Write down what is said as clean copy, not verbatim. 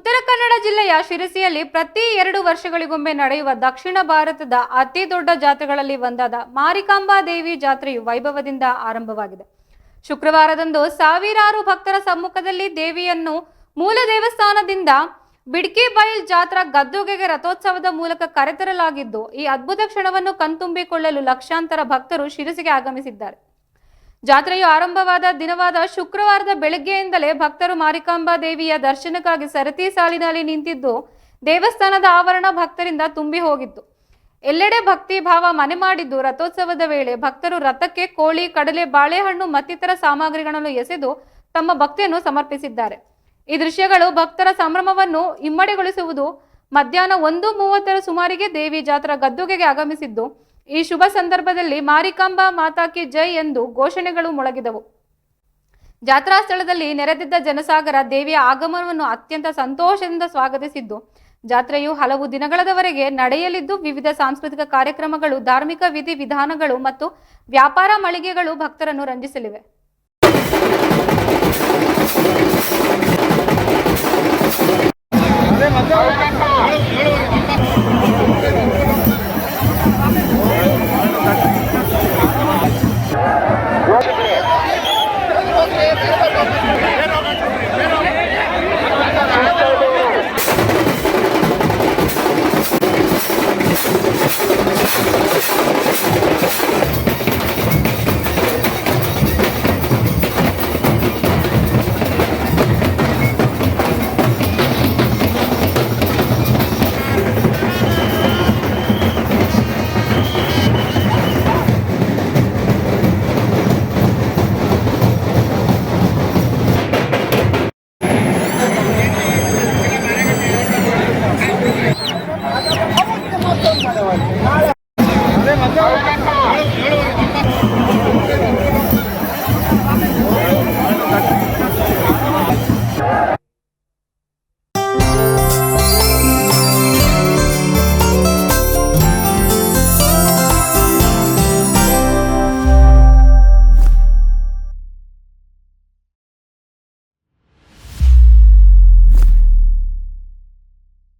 ಉತ್ತರ ಕನ್ನಡ ಜಿಲ್ಲೆಯ ಶಿರಸಿಯಲ್ಲಿ ಪ್ರತಿ 2 ವರ್ಷಗಳಿಗೊಮ್ಮೆ ನಡೆಯುವ ದಕ್ಷಿಣ ಭಾರತದ ಅತಿ ದೊಡ್ಡ ಜಾತ್ರೆಗಳಲ್ಲಿ ಒಂದಾದ ಮಾರಿಕಾಂಬಾ ದೇವಿ ಜಾತ್ರೆಯು ವೈಭವದಿಂದ ಆರಂಭವಾಗಿದೆ. ಶುಕ್ರವಾರದಂದು ಸಾವಿರಾರು ಭಕ್ತರ ಸಮ್ಮುಖದಲ್ಲಿ ದೇವಿಯನ್ನು ಮೂಲ ದೇವಸ್ಥಾನದಿಂದ ಬಿಡ್ಕಿ ಬೈಲ್ ಜಾತ್ರಾ ಗದ್ದುಗೆಗೆ ರಥೋತ್ಸವದ ಮೂಲಕ ಕರೆತರಲಾಗಿದ್ದು, ಈ ಅದ್ಭುತ ಕ್ಷಣವನ್ನು ಕಣ್ತುಂಬಿಕೊಳ್ಳಲು ಲಕ್ಷಾಂತರ ಭಕ್ತರು ಶಿರಸಿಗೆ ಆಗಮಿಸಿದ್ದಾರೆ. ಜಾತ್ರೆಯು ಆರಂಭವಾದ ದಿನವಾದ ಶುಕ್ರವಾರದ ಬೆಳಗ್ಗೆಯಿಂದಲೇ ಭಕ್ತರು ಮಾರಿಕಾಂಬಾ ದೇವಿಯ ದರ್ಶನಕ್ಕಾಗಿ ಸರತಿ ಸಾಲಿನಲ್ಲಿ ನಿಂತಿದ್ದು, ದೇವಸ್ಥಾನದ ಆವರಣ ಭಕ್ತರಿಂದ ತುಂಬಿ ಹೋಗಿತ್ತು. ಎಲ್ಲೆಡೆ ಭಕ್ತಿ ಭಾವ ಮನೆ ಮಾಡಿದ್ದು, ರಥೋತ್ಸವದ ವೇಳೆ ಭಕ್ತರು ರಥಕ್ಕೆ ಕೋಳಿ, ಕಡಲೆ, ಬಾಳೆಹಣ್ಣು ಮತ್ತಿತರ ಸಾಮಗ್ರಿಗಳನ್ನು ಎಸೆದು ತಮ್ಮ ಭಕ್ತಿಯನ್ನು ಸಮರ್ಪಿಸಿದ್ದಾರೆ. ಈ ದೃಶ್ಯಗಳು ಭಕ್ತರ ಸಂಭ್ರಮವನ್ನು ಇಮ್ಮಡಿಗೊಳಿಸುವುದು. ಮಧ್ಯಾಹ್ನ 1:30 ಸುಮಾರಿಗೆ ದೇವಿ ಜಾತ್ರಾ ಗದ್ದುಗೆಗೆ ಆಗಮಿಸಿದ್ದು, ಈ ಶುಭ ಸಂದರ್ಭದಲ್ಲಿ ಮಾರಿಕಾಂಬಾ ಮಾತಾ ಕಿ ಜೈ ಎಂದು ಘೋಷಣೆಗಳು ಮೊಳಗಿದವು. ಜಾತ್ರಾ ಸ್ಥಳದಲ್ಲಿ ನೆರೆದಿದ್ದ ಜನಸಾಗರ ದೇವಿಯ ಆಗಮನವನ್ನು ಅತ್ಯಂತ ಸಂತೋಷದಿಂದ ಸ್ವಾಗತಿಸಿದ್ದು, ಜಾತ್ರೆಯು ಹಲವು ದಿನಗಳವರೆಗೆ ನಡೆಯಲಿದ್ದು, ವಿವಿಧ ಸಾಂಸ್ಕೃತಿಕ ಕಾರ್ಯಕ್ರಮಗಳು, ಧಾರ್ಮಿಕ ವಿಧಿ ವಿಧಾನಗಳು ಮತ್ತು ವ್ಯಾಪಾರ ಮಳಿಗೆಗಳು ಭಕ್ತರನ್ನು ರಂಜಿಸಲಿವೆ.